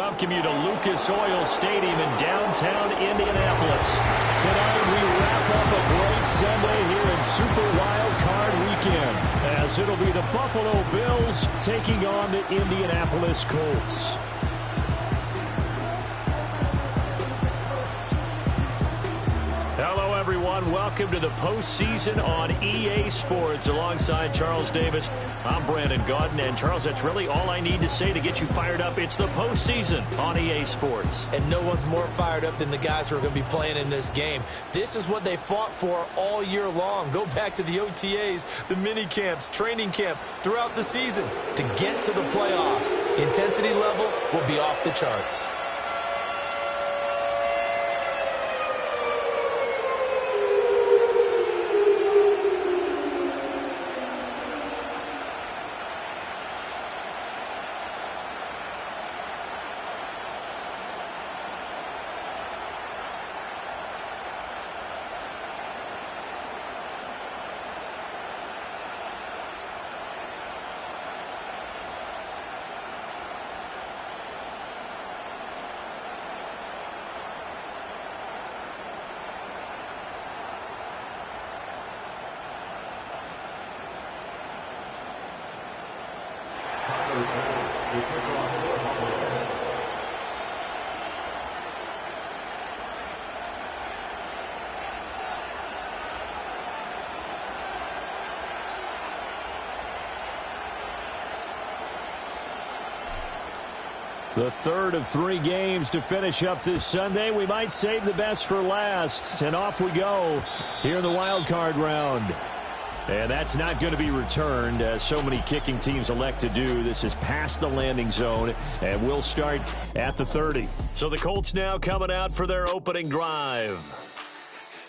welcome you to Lucas Oil Stadium in downtown Indianapolis. Tonight we wrap up a great Sunday here in Super Wild Card Weekend, as it'll be the Buffalo Bills taking on the Indianapolis Colts. Hello, everyone. Welcome to the postseason on EA Sports. Alongside Charles Davis, I'm Brandon Gaudin. And, Charles, that's really all I need to say to get you fired up. It's the postseason on EA Sports. And no one's more fired up than the guys who are going to be playing in this game. This is what they fought for all year long. Go back to the OTAs, the mini camps, training camp, throughout the season to get to the playoffs. Intensity level will be off the charts. The third of 3 games to finish up this Sunday. We might save the best for last. And off we go here in the wild card round. And that's not going to be returned, as so many kicking teams elect to do. This is past the landing zone, and we'll start at the 30. So the Colts now coming out for their opening drive.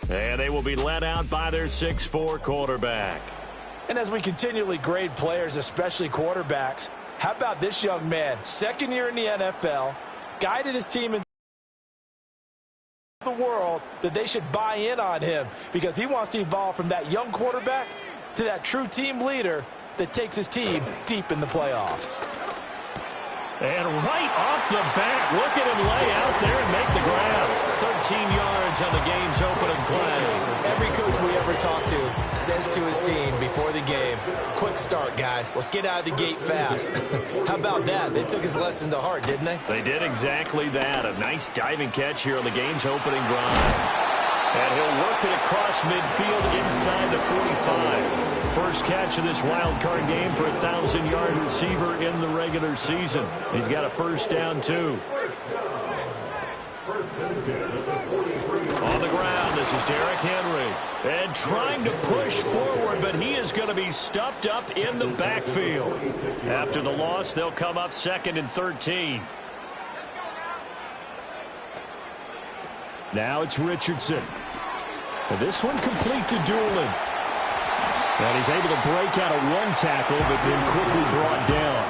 And they will be led out by their 6'4" quarterback. And as we continually grade players, especially quarterbacks, how about this young man? Second year in the NFL, guided his team in the world that they should buy in on him because he wants to evolve from that young quarterback to that true team leader that takes his team deep in the playoffs. And right off the bat, look at him lay out there and make the grab. 13 yards on the game's opening play. Every coach we ever talk to says to his team before the game, quick start, guys. Let's get out of the gate fast. How about that? They took his lesson to heart, didn't they? They did exactly that. A nice diving catch here on the game's opening drive. And he'll work it across midfield inside the 45. First catch of this wild card game for a 1,000-yard receiver in the regular season. He's got a first down, too. On the ground, this is Derrick Henry. And trying to push forward, but he is going to be stuffed up in the backfield. After the loss, they'll come up 2nd and 13. Now it's Richardson. And this one complete to Doolin. And he's able to break out of one tackle, but then quickly brought down.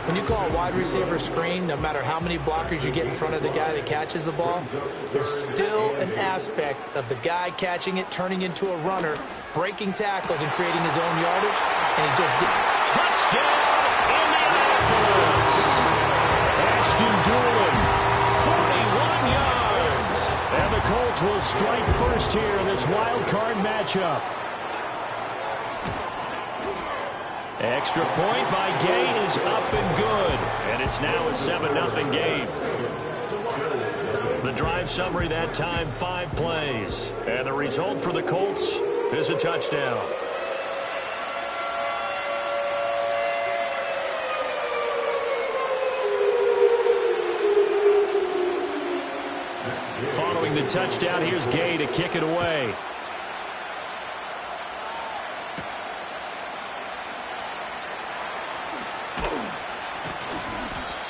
When you call a wide receiver screen, no matter how many blockers you get in front of the guy that catches the ball, there's still an aspect of the guy catching it, turning into a runner, breaking tackles and creating his own yardage, and he just did. Touchdown, Indianapolis! Ashton Doolin, 41 yards. And the Colts will strike first here in this wild card matchup. Extra point by Gay is up and good. And it's now a 7-0 game. The drive summary that time, 5 plays. And the result for the Colts is a touchdown. Following the touchdown, here's Gay to kick it away.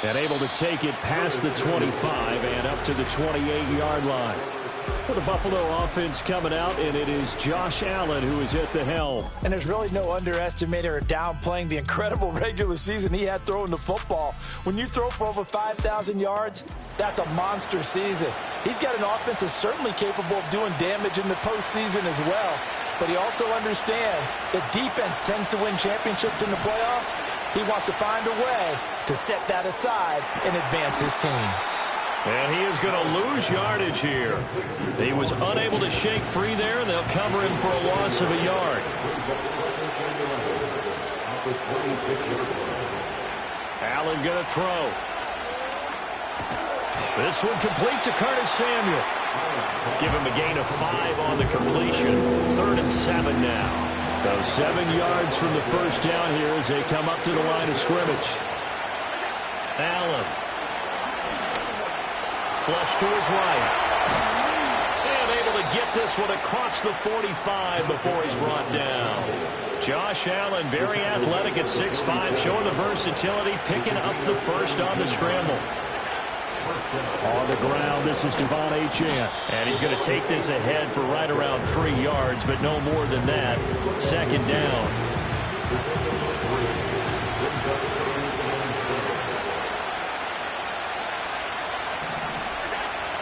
And able to take it past the 25 and up to the 28-yard line. For the Buffalo offense coming out, and it is Josh Allen who is at the helm. And there's really no underestimating or downplaying the incredible regular season he had throwing the football. When you throw for over 5,000 yards, that's a monster season. He's got an offense that's certainly capable of doing damage in the postseason as well. But he also understands that defense tends to win championships in the playoffs. He wants to find a way to set that aside and advance his team. And he is going to lose yardage here. He was unable to shake free there, and they'll cover him for a loss of a yard. Allen going to throw. This one complete to Curtis Samuel. Give him a gain of 5 on the completion. 3rd and 7 now. So 7 yards from the first down here as they come up to the line of scrimmage. Allen. Flush to his right. And able to get this one across the 45 before he's brought down. Josh Allen, very athletic at 6'5", showing the versatility, picking up the first on the scramble. On the ground, this is Devon Achane. And he's going to take this ahead for right around 3 yards, but no more than that. 2nd down.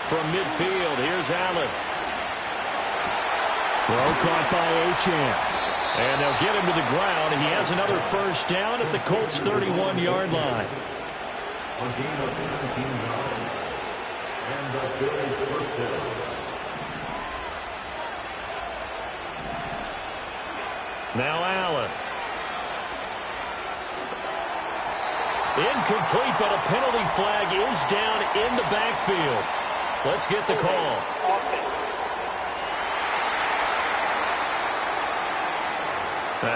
From midfield, here's Allen. Throw caught by Achane. And they'll get him to the ground. He has another first down at the Colts' 31-yard line. Now Allen. Incomplete, but a penalty flag is down in the backfield. Let's get the call.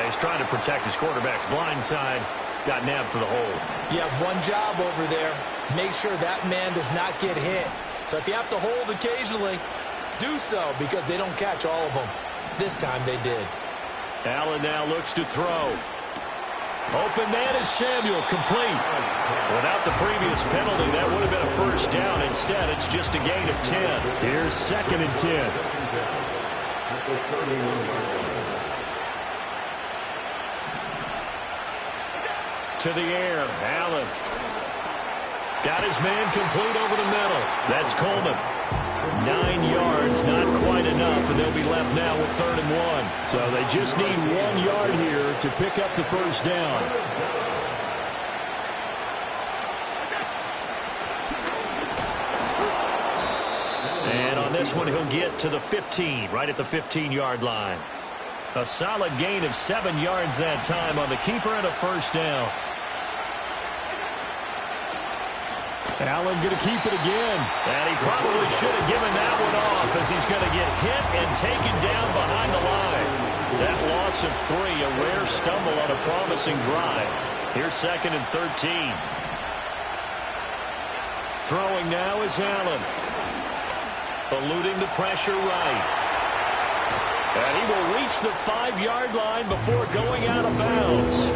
He's trying to protect his quarterback's blind side. Got nabbed for the hold. You have one job over there. Make sure that man does not get hit. So if you have to hold occasionally, do so because they don't catch all of them. This time they did. Allen now looks to throw. Open man is Samuel, complete. Without the previous penalty, that would have been a first down. Instead, it's just a gain of 10. Here's 2nd and 10. To the air, Allen. Got his man complete over the middle. That's Coleman. 9 yards, not quite enough, and they'll be left now with 3rd and 1. So they just need 1 yard here to pick up the first down. And on this one, he'll get to the 15, right at the 15-yard line. A solid gain of 7 yards that time on the keeper and a first down. Allen going to keep it again. And he probably should have given that one off as he's going to get hit and taken down behind the line. That loss of 3, a rare stumble on a promising drive. Here's 2nd and 13. Throwing now is Allen. Eluding the pressure right. And he will reach the 5-yard line before going out of bounds.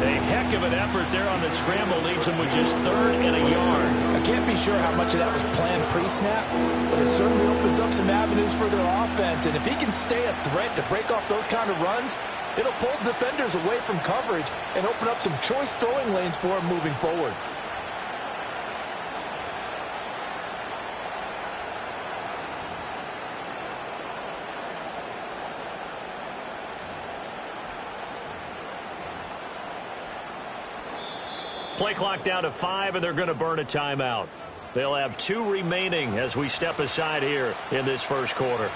A heck of an effort there on the scramble leaves him with just 3rd and a yard. I can't be sure how much of that was planned pre-snap, but it certainly opens up some avenues for their offense. And if he can stay a threat to break off those kind of runs, it'll pull defenders away from coverage and open up some choice throwing lanes for him moving forward. Play clock down to 5, and they're going to burn a timeout. They'll have 2 remaining as we step aside here in this first quarter.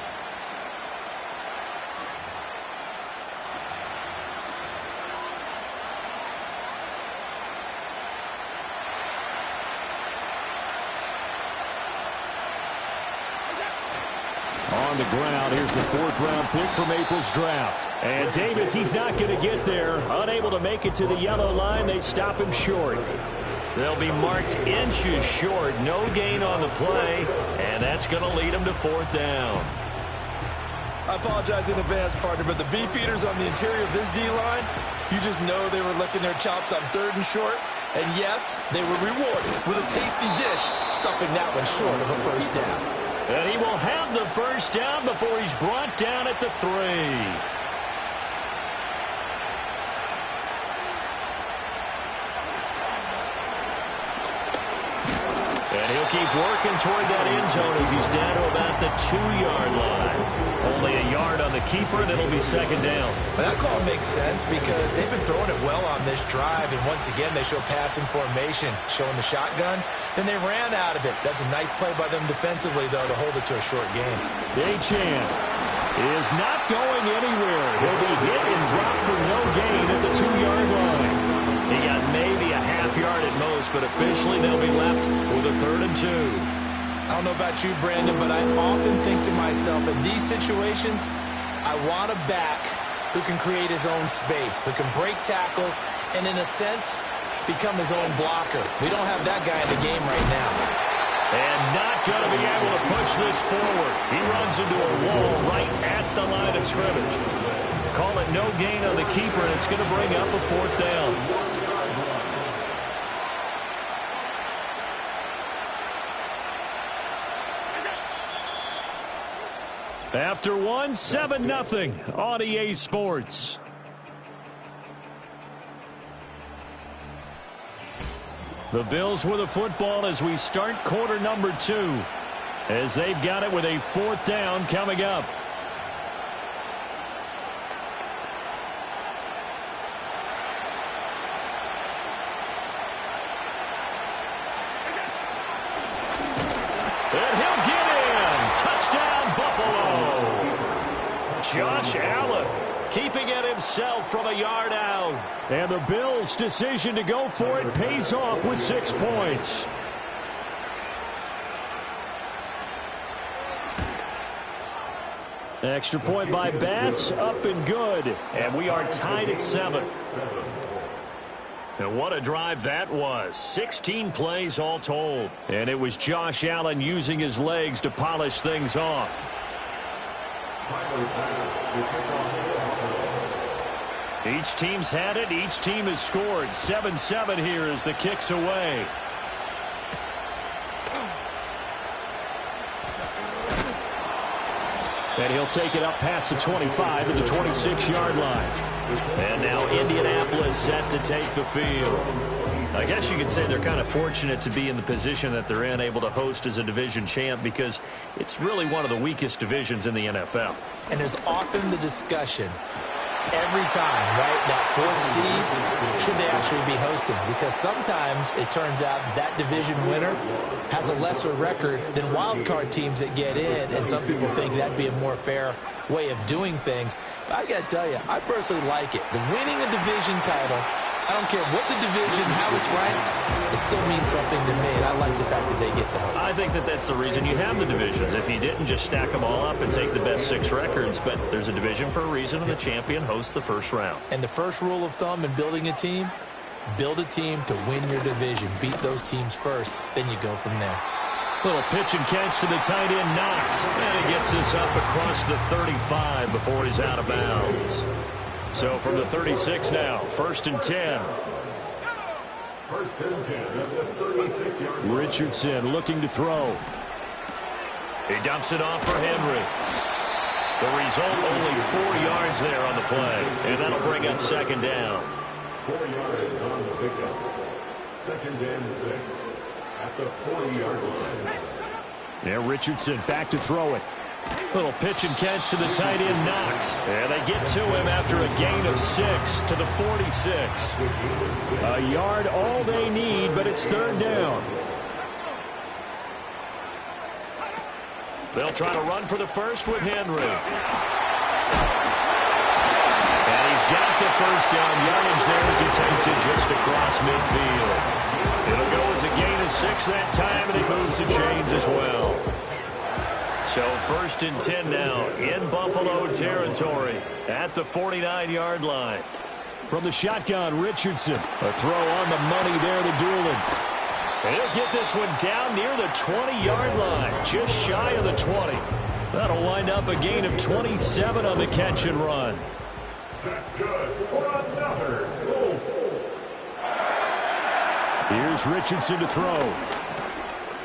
On the ground, here's the 4th-round pick from April's draft. And Davis, he's not going to get there. Unable to make it to the yellow line. They stop him short. They'll be marked inches short. No gain on the play. And that's going to lead them to 4th down. I apologize in advance, partner, but the beefeaters on the interior of this D-line, you just know they were licking their chops on 3rd and short. And yes, they were rewarded with a tasty dish, stuffing that one short of a first down. And he will have the first down before he's brought down at the 3. And he'll keep working toward that end zone as he's down to about the 2-yard line. Only a yard on the keeper, and it'll be second down. Well, that call makes sense because they've been throwing it well on this drive, and once again they show passing formation, showing the shotgun. Then they ran out of it. That's a nice play by them defensively, though, to hold it to a short game. Achane is not going anywhere. He'll be hit and dropped for no gain at the 2-yard line. He got maybe a half yard at most, but officially they'll be left with a 3rd and 2. I don't know about you, Brandon, but I often think to myself, in these situations, I want a back who can create his own space, who can break tackles, and in a sense, become his own blocker. We don't have that guy in the game right now. And not going to be able to push this forward. He runs into a wall right at the line of scrimmage. Call it no gain on the keeper, and it's going to bring up a 4th down. After one, 7-0 on EA Sports. The Bills with the football as we start quarter number 2, as they've got it with a 4th down coming up. And he'll get in. Touchdown, Buffalo. Josh Allen keeping it himself from a yard out. And the Bills' decision to go for it pays off with 6 points. Extra point by Bass, up and good. And we are tied at 7. And what a drive that was. 16 plays all told. And it was Josh Allen using his legs to polish things off. Each team's had it. Each team has scored. 7-7 here as the kick's away. And he'll take it up past the 25 to the 26-yard line. And now Indianapolis set to take the field. I guess you could say they're kind of fortunate to be in the position that they're in, able to host as a division champ, because it's really one of the weakest divisions in the NFL. And there's often the discussion every time, right, that 4th seed, should they actually be hosting? Because sometimes it turns out that division winner has a lesser record than wild card teams that get in, and some people think that'd be a more fair way of doing things. But I got to tell you, I personally like it. The winning a division title, I don't care what the division, how it's ranked, it still means something to me, and I like the fact that they get to host. I think that that's the reason you have the divisions. If you didn't, just stack them all up and take the best 6 records. But there's a division for a reason, and the champion hosts the first round. And the first rule of thumb in building a team, build a team to win your division. Beat those teams first, then you go from there. Little pitch and catch to the tight end, Knox. And he gets this up across the 35 before he's out of bounds. So from the 36 now, 1st and 10. Richardson looking to throw. He dumps it off for Henry. The result, only 4 yards there on the play. And that'll bring up 2nd down. 4 yards on the pickup. 2nd and 6 at the 40-yard line. Now Richardson back to throw it. Little pitch and catch to the tight end, Knox. And they get to him after a gain of 6 to the 46. A yard all they need, but it's 3rd down. They'll try to run for the first with Henry. And he's got the first down yardage there as he takes it just across midfield. It'll go as a gain of 6 that time, and he moves the chains as well. So 1st and 10 now in Buffalo territory at the 49-yard line. From the shotgun, Richardson. A throw on the money there to Doolin. And he'll get this one down near the 20-yard line, just shy of the 20. That'll wind up a gain of 27 on the catch and run. That's good for another Colts. Here's Richardson to throw.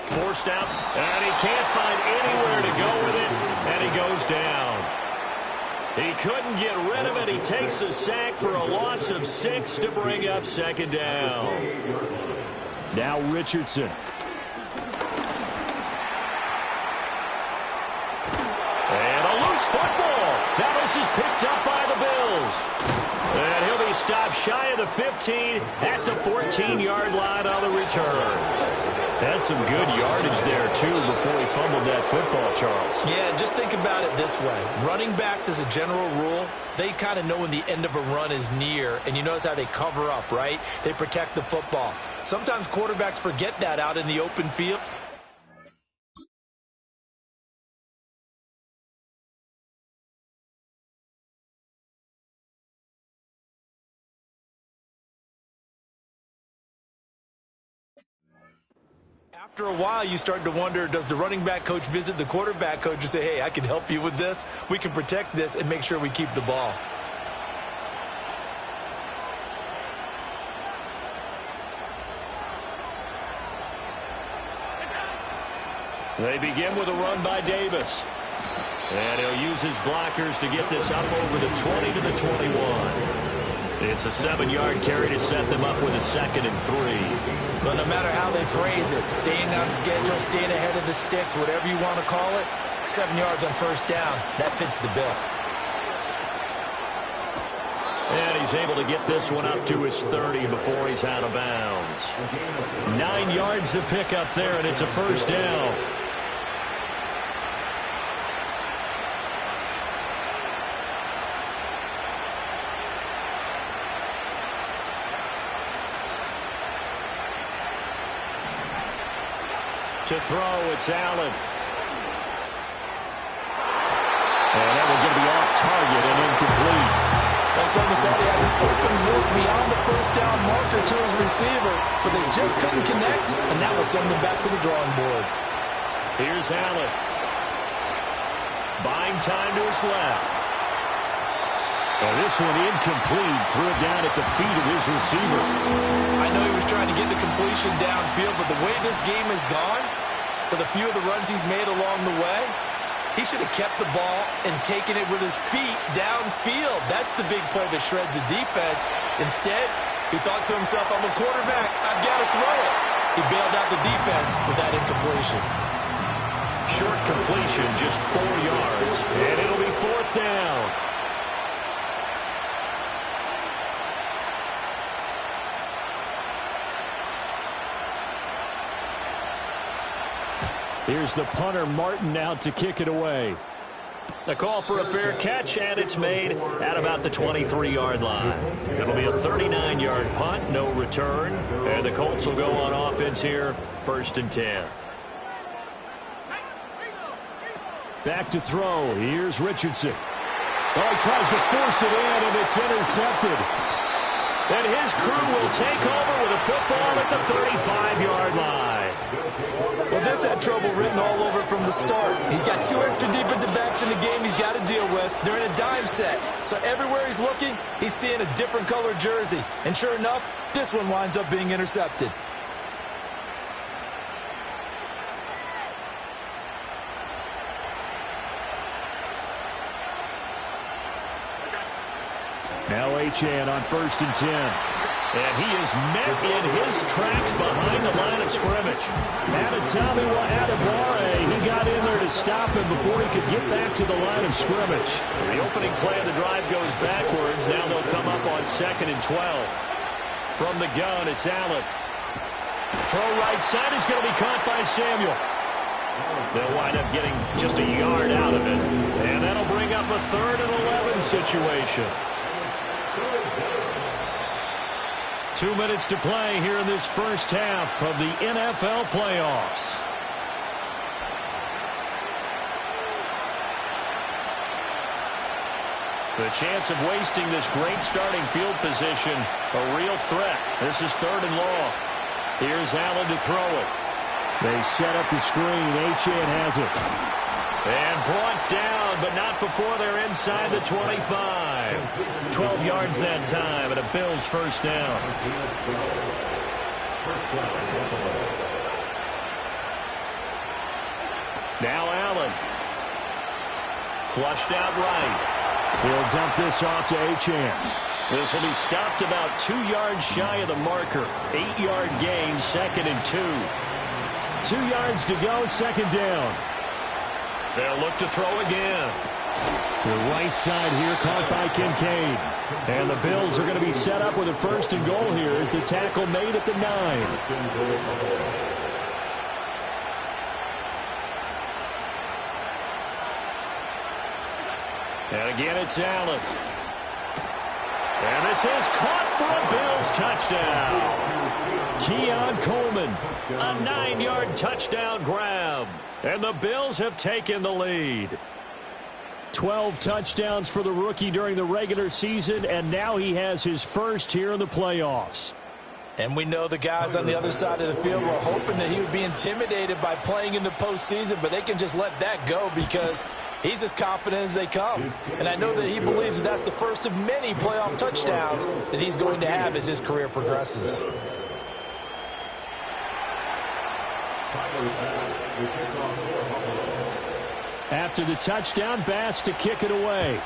Forced out, and he can't find anywhere to go with it, and he goes down. He couldn't get rid of it. He takes a sack for a loss of 6 to bring up 2nd down. Now Richardson. loose football. Now this is picked up by the Bills. And he'll be stopped shy of the 15 at the 14-yard line on the return. Had some good yardage there, too, before he fumbled that football, Charles. Yeah, just think about it this way. Running backs, as a general rule, they kind of know when the end of a run is near, and you notice how they cover up, right? They protect the football. Sometimes quarterbacks forget that out in the open field. After a while, you start to wonder, does the running back coach visit the quarterback coach and say, hey, I can help you with this. We can protect this and make sure we keep the ball. They begin with a run by Davis. And he'll use his blockers to get this up over the 20 to the 21. It's a 7-yard carry to set them up with a 2nd and 3. But no matter how they phrase it, staying on schedule, staying ahead of the sticks, whatever you want to call it, 7 yards on first down, that fits the bill. And he's able to get this one up to his 30 before he's out of bounds. 9 yards to pick up there, and it's a first down. To throw, it's Allen. And that one's going to be off target and incomplete. Someone thought he had an open look beyond the first down marker to his receiver, but they just couldn't connect, and that will send them back to the drawing board. Here's Allen. Buying time to his left. And this one incomplete. Threw it down at the feet of his receiver. I know he was trying to get the completion downfield, but the way this game has gone, with a few of the runs he's made along the way, he should have kept the ball and taken it with his feet downfield. That's the big play that shreds the defense. Instead, he thought to himself, I'm a quarterback, I've got to throw it. He bailed out the defense with that incompletion. Short completion, just 4 yards, and it'll be 4th down. Here's the punter, Martin, out to kick it away. The call for a fair catch, and it's made at about the 23-yard line. It'll be a 39-yard punt, no return. And the Colts will go on offense here, 1st and 10. Back to throw. Here's Richardson. Oh, he tries to force it in, and it's intercepted. And his crew will take over with a football at the 35-yard line. Well, this had trouble written all over from the start. He's got 2 extra defensive backs in the game he's got to deal with. They're in a dime set. So everywhere he's looking, he's seeing a different color jersey. And sure enough, this one winds up being intercepted. Now Achane on 1st and 10. And he is met in his tracks behind the line of scrimmage. Adetomiwa Adebawore, he got in there to stop him before he could get back to the line of scrimmage. The opening play of the drive goes backwards. Now they'll come up on 2nd and 12. From the gun, it's Allen. Throw right side is going to be caught by Samuel. They'll wind up getting just a yard out of it. And that'll bring up a 3rd and 11 situation. 2 minutes to play here in this first half of the NFL playoffs. The chance of wasting this great starting field position, a real threat. This is 3rd and long. Here's Allen to throw it. They set up the screen. Achane has it. And brought down, but not before they're inside the 25. 12 yards that time, and a Bills first down. Now Allen. Flushed out right. He'll dump this off to Achane. This will be stopped about 2 yards shy of the marker. 8-yard gain, 2nd and 2. 2 yards to go, 2nd down. They'll look to throw again. To the right side here, caught by Kincaid. And the Bills are going to be set up with a 1st and goal here as the tackle made at the 9. And again, it's Allen. And this is caught for a Bills touchdown. Keon Coleman, a 9-yard touchdown grab. And the Bills have taken the lead. 12 touchdowns for the rookie during the regular season, and now he has his first here in the playoffs. And we know the guys on the other side of the field were hoping that he would be intimidated by playing in the postseason, but they can just let that go because he's as confident as they come. And I know that he believes that that's the first of many playoff touchdowns that he's going to have as his career progresses. After the touchdown, Bass to kick it away.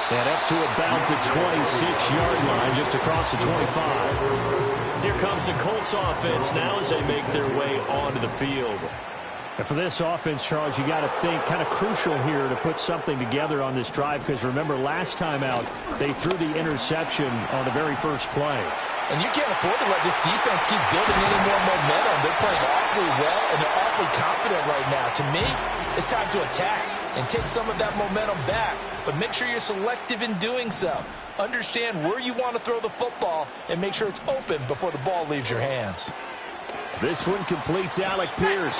And up to about the 26-yard line, just across the 25. Here comes the Colts offense now as they make their way onto the field. And for this offense, Charles, you got to think kind of crucial here to put something together on this drive, because remember last time out they threw the interception on the very first play. And you can't afford to let this defense keep building any more momentum. They're playing awfully well, and they're awfully confident right now. To me, it's time to attack and take some of that momentum back. But make sure you're selective in doing so. Understand where you want to throw the football and make sure it's open before the ball leaves your hands. This one completes Alec Pierce.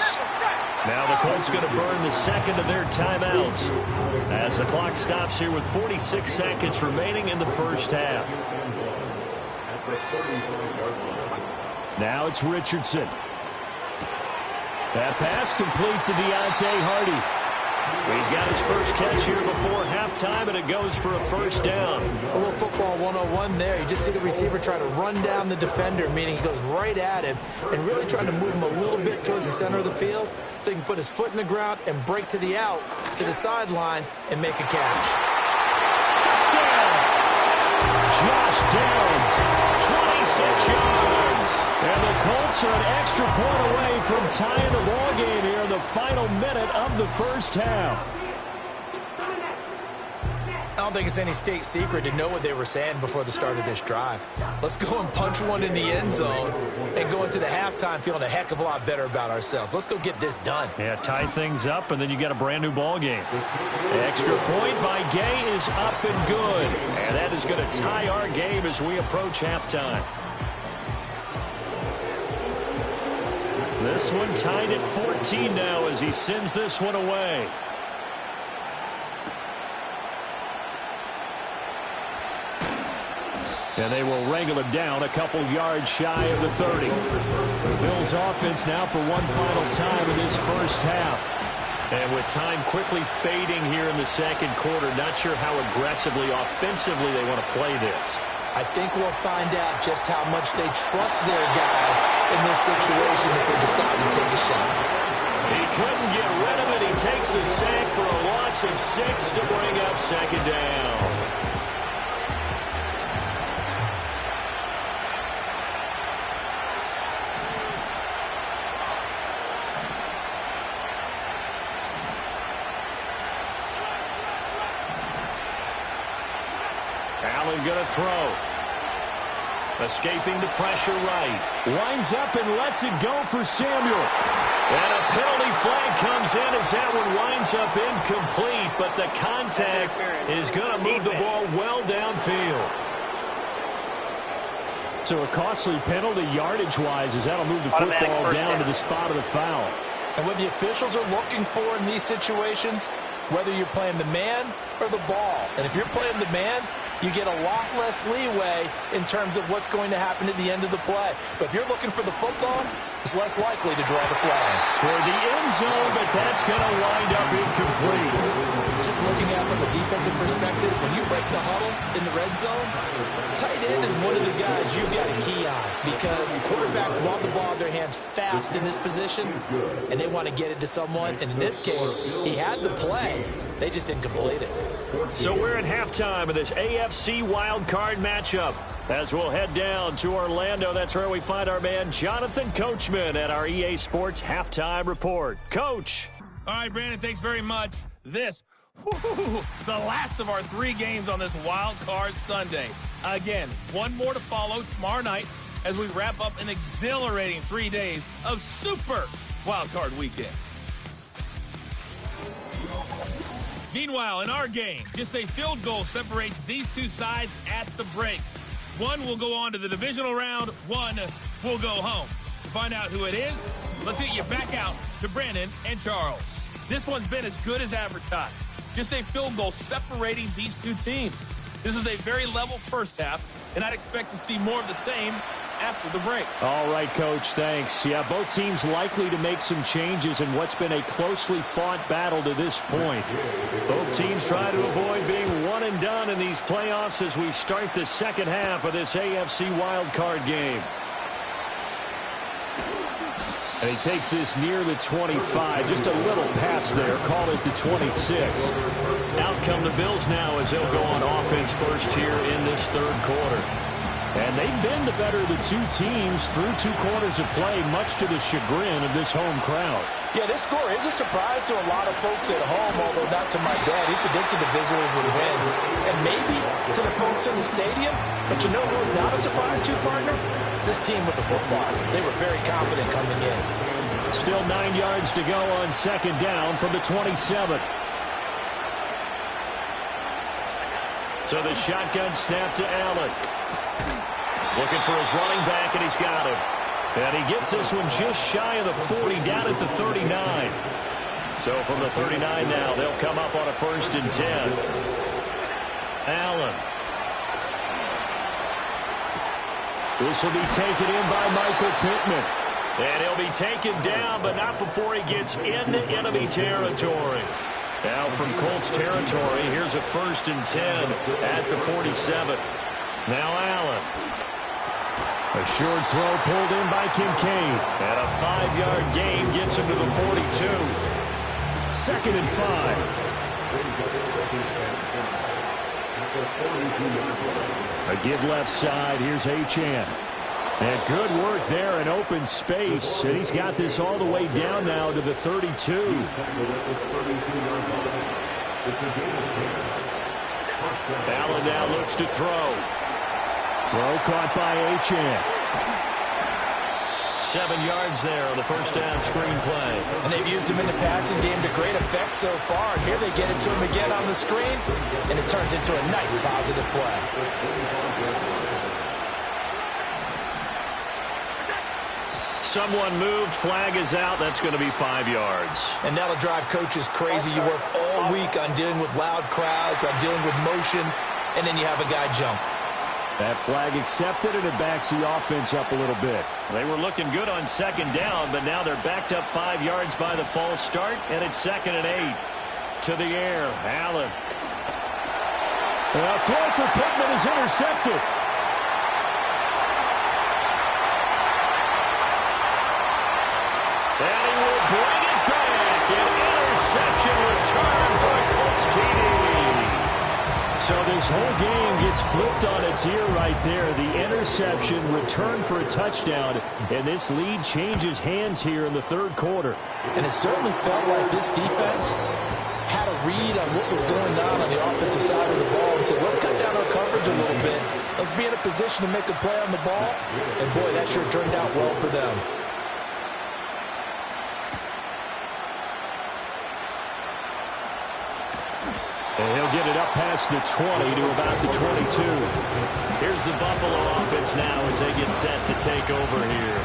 Now the Colts going to burn the second of their timeouts as the clock stops here with 46 seconds remaining in the first half. Now it's Richardson. That pass complete to Deontay Hardy. He's got his first catch here before halftime, and it goes for a first down. A little football 101 there. You just see the receiver try to run down the defender, meaning he goes right at him and really trying to move him a little bit towards the center of the field so he can put his foot in the ground and break to the out, to the sideline, and make a catch. Touchdown! Josh Downs, 26 yards. And the Colts are an extra point away from tying the ball game here in the final minute of the first half. I don't think it's any state secret to know what they were saying before the start of this drive. Let's go and punch one in the end zone and go into the halftime feeling a heck of a lot better about ourselves. Let's go get this done. Yeah, tie things up, and then you got a brand-new ball game. Extra point by Gay is up and good. And that is going to tie our game as we approach halftime. This one tied at 14 now as he sends this one away. And they will wrangle it down a couple yards shy of the 30. The Bills offense now for one final time in this first half. And with time quickly fading here in the second quarter, not sure how aggressively, offensively they want to play this. I think we'll find out just how much they trust their guys in this situation if they decide to take a shot. He couldn't get rid of it. He takes a sack for a loss of 6 to bring up second down. Allen going to throw. Escaping the pressure right. Winds up and lets it go for Samuel. And a penalty flag comes in as that one winds up incomplete, but the contact is going to move the ball well downfield. So a costly penalty yardage-wise as that'll move the football down to the spot of the foul. And what the officials are looking for in these situations, whether you're playing the man or the ball. And if you're playing the man, you get a lot less leeway in terms of what's going to happen at the end of the play. But if you're looking for the football, it's less likely to draw the flag. Toward the end zone, but that's going to wind up incomplete. Just looking at it from a defensive perspective, when you break the huddle in the red zone, tight end is one of the guys you've got to key on because quarterbacks want the ball in their hands fast in this position, and they want to get it to someone. And in this case, he had the play. They just didn't complete it. So we're at halftime of this AFC wildcard matchup. As we'll head down to Orlando, that's where we find our man Jonathan Coachman at our EA Sports Halftime Report. Coach. All right, Brandon, thanks very much. The last of our 3 games on this wild card Sunday. Again, one more to follow tomorrow night as we wrap up an exhilarating 3 days of super wild card weekend. Meanwhile, in our game, just a field goal separates these two sides at the break. One will go on to the divisional round, one will go home. To find out who it is, let's get you back out to Brandon and Charles. This one's been as good as advertised. Just a field goal separating these two teams. This is a very level first half, and I'd expect to see more of the same after the break. All right, Coach, thanks. Yeah, both teams likely to make some changes in what's been a closely fought battle to this point. Both teams try to avoid being one and done in these playoffs as we start the second half of this AFC wildcard game. And he takes this near the 25. Just a little pass there. Call it the 26. Out come the Bills now as they'll go on offense first here in this third quarter. And they've been the better of the two teams through 2 quarters of play, much to the chagrin of this home crowd. Yeah, this score is a surprise to a lot of folks at home, although not to my dad. He predicted the visitors would win. And maybe to the folks in the stadium. But you know who was not a surprise to, partner? This team with the football. They were very confident coming in. Still 9 yards to go on second down from the 27. So the shotgun snap to Allen. Looking for his running back, and he's got him. And he gets this one just shy of the 40, down at the 39. So from the 39 now, they'll come up on a 1st and 10. Allen. This will be taken in by Michael Pittman. And he'll be taken down, but not before he gets into enemy territory. Now from Colts territory, here's a 1st and 10 at the 47. Now Allen. A short throw pulled in by Kincaid. And a 5-yard gain gets him to the 42. 2nd and 5. A give left side. Here's Achane. And good work there in open space. And he's got this all the way down now to the 32. Allen now looks to throw. Throw caught by Achane. 7 yards there on the 1st down screen play. And they've used him in the passing game to great effect so far. And here they get it to him again on the screen. And it turns into a nice positive play. Someone moved. Flag is out. That's going to be 5 yards. And that'll drive coaches crazy. You work all week on dealing with loud crowds, on dealing with motion, and then you have a guy jump. That flag accepted, and it backs the offense up a little bit. They were looking good on 2nd down, but now they're backed up 5 yards by the false start, and it's 2nd and 8. To the air, Allen. A throw for Pittman is intercepted. And he will bring it back. An interception return for a Colts TD. So this whole game gets flipped on its ear right there. The interception, return for a touchdown, and this lead changes hands here in the 3rd quarter. And it certainly felt like this defense had a read on what was going on the offensive side of the ball and said, let's cut down our coverage a little bit. Let's be in a position to make a play on the ball. And, boy, that sure turned out well for them. And he'll get it up past the 20 to about the 22. Here's the Buffalo offense now as they get set to take over here.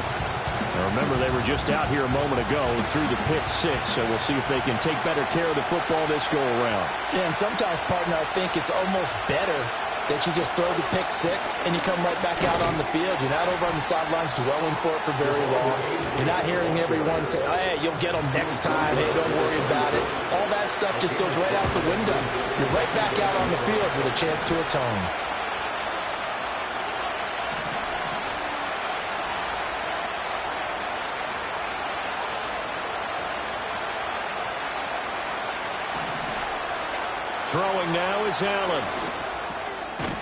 Now remember, they were just out here a moment ago through the pick 6, so we'll see if they can take better care of the football this go-around. Yeah, and sometimes, partner, I think it's almost better that you just throw the pick 6 and you come right back out on the field. You're not over on the sidelines dwelling for it for very long. You're not hearing everyone say, oh, hey, you'll get them next time. Hey, don't worry about it. All that stuff just goes right out the window. You're right back out on the field with a chance to atone. Throwing now is Allen.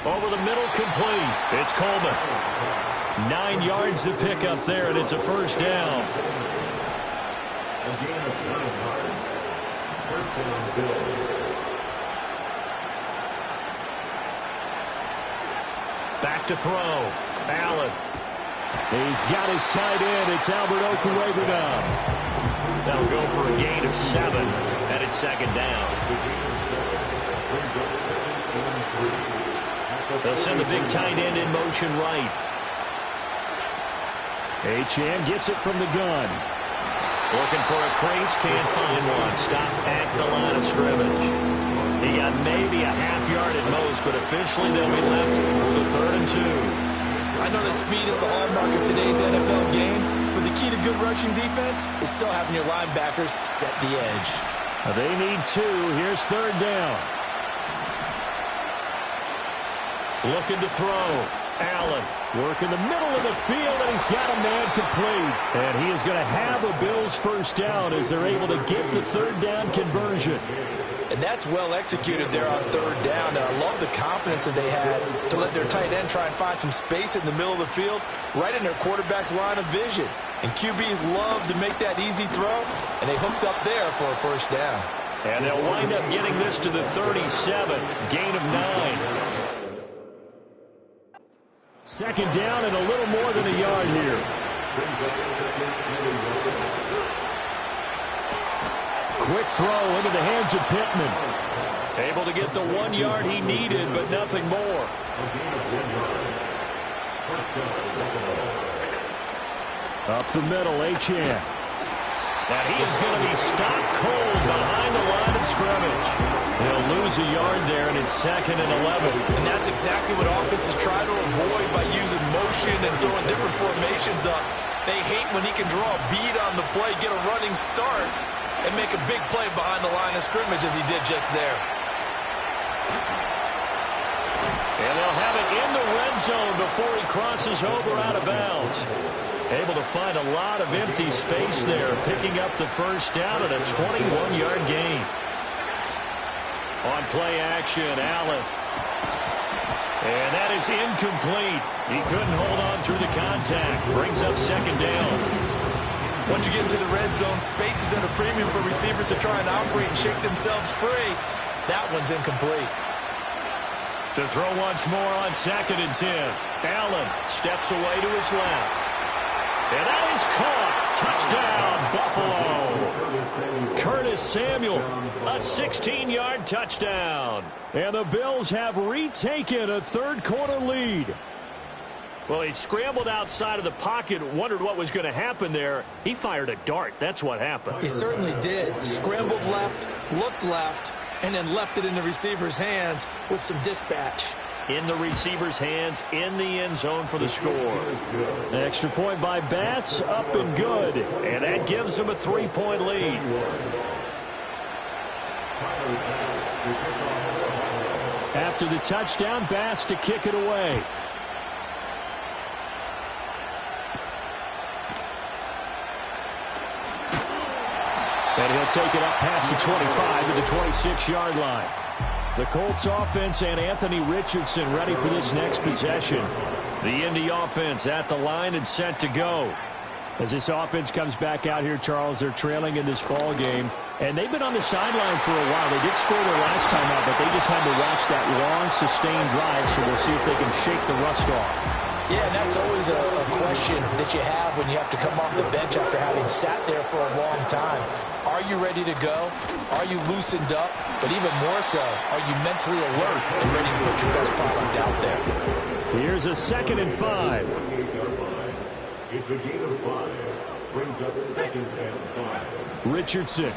Over the middle, complete. It's Coleman. 9 yards to pick up there, and it's a first down. A gain of 9 yards. First down, Bills. Back to throw. Allen. He's got his tight end. It's Albert Okwuegbunam now. They'll go for a gain of 7, and it's second down. They'll send the big tight end in motion right. Achane gets it from the gun. Looking for a crease, can't find one. Stopped at the line of scrimmage. He got maybe a half yard at most, but officially they'll be left with a 3rd and 2. I know that speed is the hallmark of today's NFL game, but the key to good rushing defense is still having your linebackers set the edge. They need 2. Here's 3rd down. Looking to throw. Allen working the middle of the field, and he's got a man complete. And he is going to have a Bills first down as they're able to get the 3rd down conversion. And that's well executed there on 3rd down. And I love the confidence that they had to let their tight end try and find some space in the middle of the field, right in their quarterback's line of vision. And QBs love to make that easy throw, and they hooked up there for a first down. And they'll wind up getting this to the 37, gain of 9. Second down and a little more than a yard here. Quick throw into the hands of Pittman. Able to get the 1 yard he needed, but nothing more. Up the middle, Achane. And he is going to be stopped cold behind the line of scrimmage. He'll lose a yard there, and it's 2nd and 11. And that's exactly what offenses try to avoid by using motion and throwing different formations up. They hate when he can draw a bead on the play, get a running start, and make a big play behind the line of scrimmage as he did just there. And they'll have it in the red zone before he crosses over out of bounds. Able to find a lot of empty space there, picking up the first down at a 21-yard gain. On play action, Allen. And that is incomplete. He couldn't hold on through the contact. Brings up second down. Once you get into the red zone, space is at a premium for receivers to try and operate and shake themselves free. That one's incomplete. To throw once more on 2nd and 10. Allen steps away to his left. And that is caught. Touchdown, Buffalo. Curtis Samuel, a 16-yard touchdown. And the Bills have retaken a 3rd quarter lead. Well, he scrambled outside of the pocket, wondered what was going to happen there. He fired a dart. That's what happened. He certainly did. Scrambled left, looked left, and then left it in the receiver's hands with some dispatch. In the receiver's hands, in the end zone for the score. Extra point by Bass, up and good. And that gives him a 3-point lead. After the touchdown, Bass to kick it away. And he'll take it up past the 25 to the 26-yard line. The Colts offense and Anthony Richardson ready for this next possession. The Indy offense at the line and set to go. As this offense comes back out here, Charles, they're trailing in this ball game. And they've been on the sideline for a while. They did score their last time out, but they just had to watch that long, sustained drive, so we'll see if they can shake the rust off. Yeah, and that's always a question that you have when you have to come off the bench after having sat there for a long time. Are you ready to go? Are you loosened up? But even more so, are you mentally alert and ready to put your best product out there? Here's a 2nd and 5. It's a gain of 5. Brings up 2nd and 5. Richardson.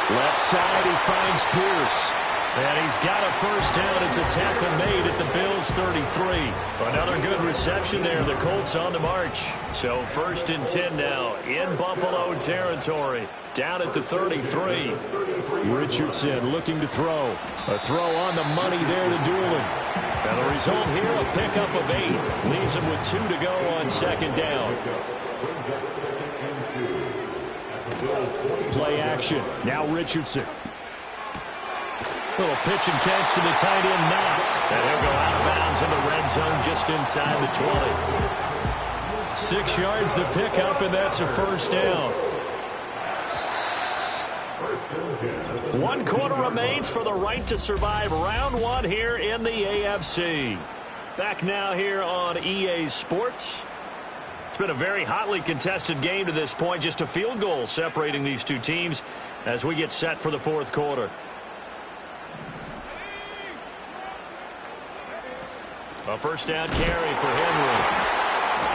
Left side, he finds Pierce. And he's got a first down as a tackle made at the Bills' 33. Another good reception there. The Colts on the march. So 1st and 10 now in Buffalo territory. Down at the 33. Richardson looking to throw. A throw on the money there to Doolin. And the result here, a pickup of 8. Leaves him with 2 to go on 2nd down. Play action. Now Richardson. Little pitch and catch to the tight end, Knox. And he'll go out of bounds in the red zone just inside the 20. 6 yards the pickup, and that's a first down. 1 quarter remains for the right to survive round 1 here in the AFC. Back now here on EA Sports. It's been a very hotly contested game to this point. Just a field goal separating these two teams as we get set for the 4th quarter. A first down carry for Henry.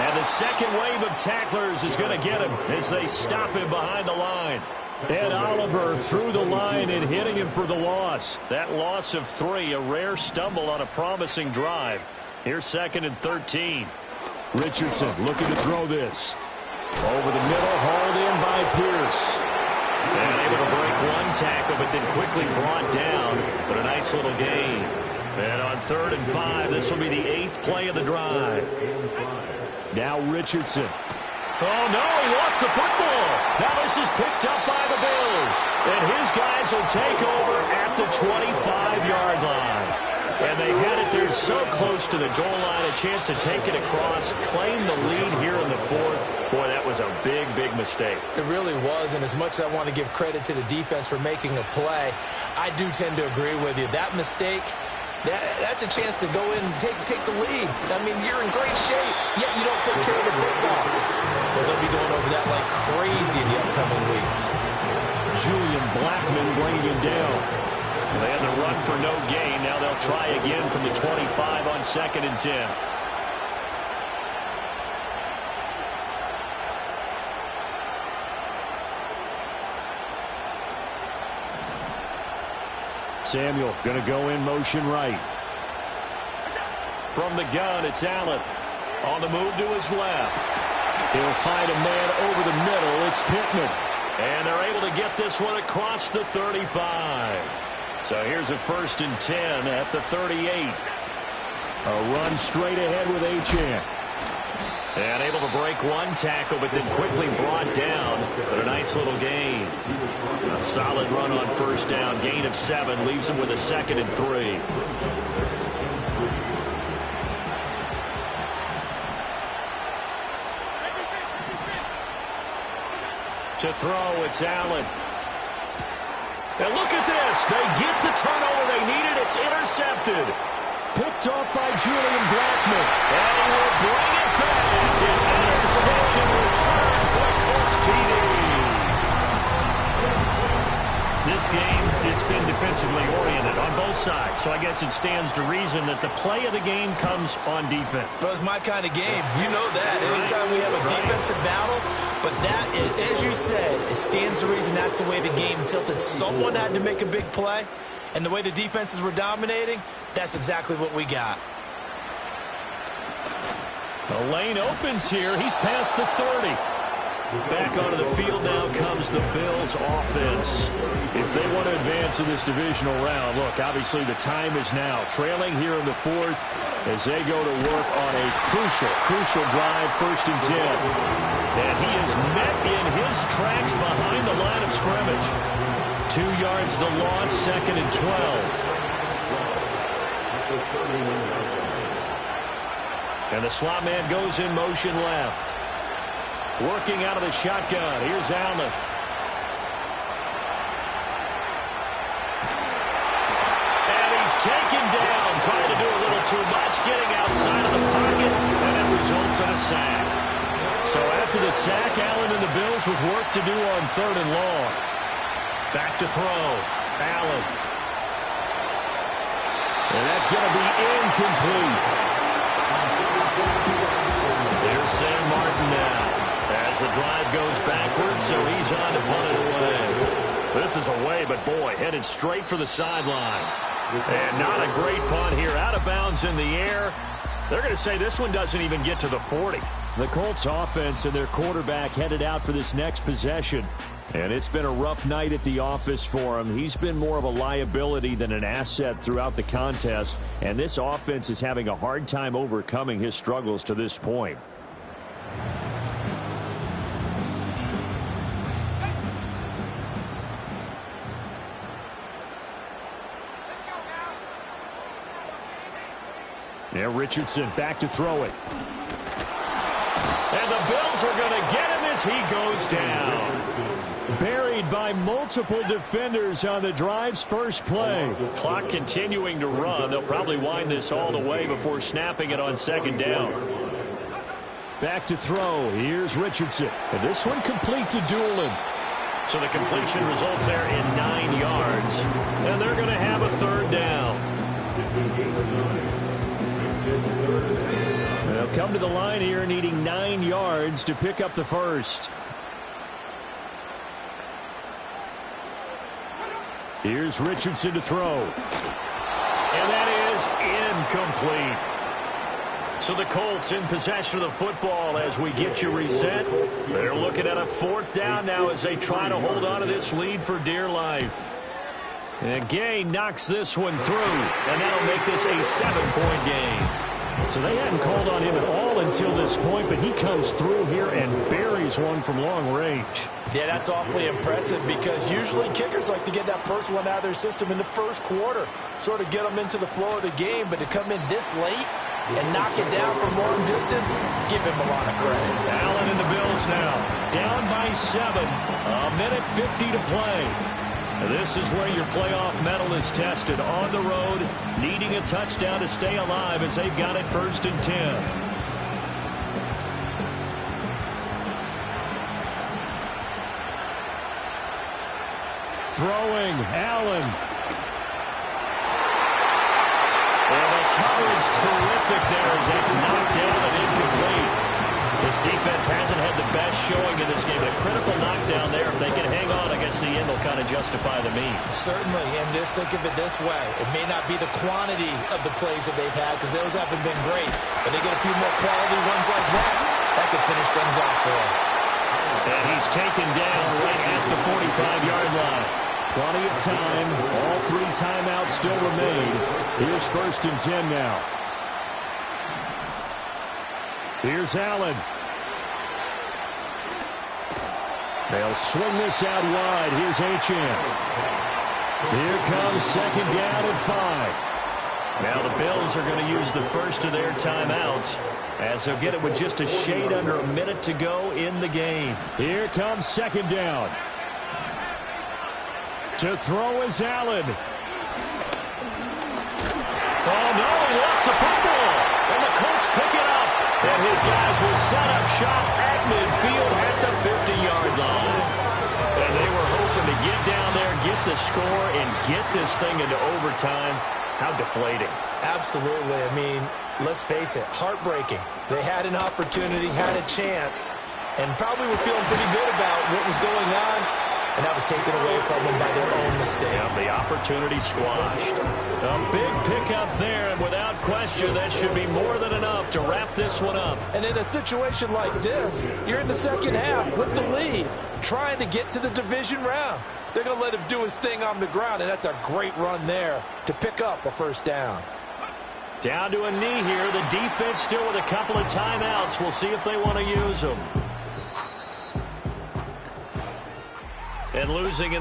And the second wave of tacklers is going to get him as they stop him behind the line. Ed Oliver through the line and hitting him for the loss. That loss of 3, a rare stumble on a promising drive. Here's 2nd and 13. Richardson looking to throw this. Over the middle, hauled in by Pierce. And able to break 1 tackle, but then quickly brought down. But a nice little gain. And on 3rd and 5, this will be the 8th play of the drive. Now Richardson. Oh, no, he lost the football. Now this is picked up by the Bills. And his guys will take over at the 25-yard line. And they had it there so close to the goal line, a chance to take it across, claim the lead here in the 4th. Boy, that was a big, big mistake. It really was, and as much as I want to give credit to the defense for making a play, I do tend to agree with you. That mistake, that's a chance to go in and take the lead. I mean, you're in great shape, yet you don't take care of the football. But they'll be going over that like crazy in the upcoming weeks. Julian Blackman bringing him down. They had the run for no gain. Now they'll try again from the 25 on 2nd and 10. Samuel going to go in motion right. From the gun, it's Allen. On the move to his left. He'll find a man over the middle. It's Pittman. And they're able to get this one across the 35. So here's a 1st and 10 at the 38. A run straight ahead with Achane. And able to break 1 tackle, but then quickly brought down. But a nice little gain. A solid run on 1st down. Gain of 7 leaves him with a 2nd and 3. To throw, it's Allen. And look at this. They get the turnover they needed. It's intercepted. Picked off by Julian Blackman. And he will bring it back. An interception return for the Colts TD. This game, it's been defensively oriented on both sides. So I guess it stands to reason that the play of the game comes on defense. So it's my kind of game. You know that. Anytime we have a defensive battle, but that, as you said, it stands to reason that's the way the game tilted. Someone had to make a big play, and the way the defenses were dominating, that's exactly what we got. The lane opens here. He's past the 30. Back onto the field now comes the Bills offense. If they want to advance in this divisional round, look, obviously the time is now. Trailing here in the 4th as they go to work on a crucial drive, 1st and 10. And he is met in his tracks behind the line of scrimmage. 2 yards the loss, 2nd and 12. And the slot man goes in motion left. Working out of the shotgun. Here's Allen. And he's taken down. Trying to do a little too much. Getting outside of the pocket. And it results in a sack. So after the sack, Allen and the Bills with work to do on 3rd and long. Back to throw. Allen. And that's going to be incomplete. There's Sam Martin now. As the drive goes backwards, so he's on to punt it away. This is away, but boy, headed straight for the sidelines. And not a great punt here. Out of bounds in the air. They're going to say this one doesn't even get to the 40. The Colts offense and their quarterback headed out for this next possession. And it's been a rough night at the office for him. He's been more of a liability than an asset throughout the contest. And this offense is having a hard time overcoming his struggles to this point. Now Richardson back to throw it. And the Bills are going to get him as he goes down. Buried by multiple defenders on the drive's first play. Clock continuing to run. They'll probably wind this all the way before snapping it on second down. Back to throw. Here's Richardson. And this one complete to Doolin. So the completion results there in 9 yards. And they're going to have a third down. They'll come to the line here needing 9 yards to pick up the first. Here's Richardson to throw. And that is incomplete. So the Colts in possession of the football as we get you reset. They're looking at a fourth down now as they try to hold on to this lead for dear life. And Gay knocks this one through, and that'll make this a 7-point game. So they hadn't called on him at all until this point, but he comes through here and buries one from long range. Yeah, that's awfully impressive because usually kickers like to get that first one out of their system in the first quarter, sort of get them into the flow of the game, but to come in this late and knock it down from long distance, give him a lot of credit. Allen and the Bills now down by 7, a minute 50 to play. This is where your playoff medal is tested on the road, needing a touchdown to stay alive as they've got it 1st and 10. Throwing, Allen. And the coverage terrific there as that's knocked down and incomplete. This defense hasn't had the best showing in this game. A critical knockdown there. If they can hang on, I guess the end will kind of justify the means. Certainly, and just think of it this way. It may not be the quantity of the plays that they've had because those haven't been great, but they get a few more quality ones like that could finish things off for them. And he's taken down right at the 45-yard line. Plenty of time. All 3 timeouts still remain. Here's 1st and 10 now. Here's Allen. They'll swing this out wide. Here's Achane. Here comes 2nd down and 5. Now the Bills are going to use the first of their timeouts as they'll get it with just a shade under a minute to go in the game. Here comes 2nd down. To throw is Allen. Oh, no, he lost the football. And the Colts pick it up. And his guys will set up shop at midfield at the 50-yard line. And they were hoping to get down there, get the score, and get this thing into overtime. How deflating. Absolutely. I mean, let's face it, heartbreaking. They had an opportunity, had a chance, and probably were feeling pretty good about what was going on, and that was taken away from them by their own mistake. Yeah, the opportunity squashed. A big pickup there, and without question, that should be more than enough to wrap this one up. And in a situation like this, you're in the second half with the lead, trying to get to the division round. They're going to let him do his thing on the ground, and that's a great run there to pick up a first down. Down to a knee here. The defense still with a couple of timeouts. We'll see if they want to use them. And losing in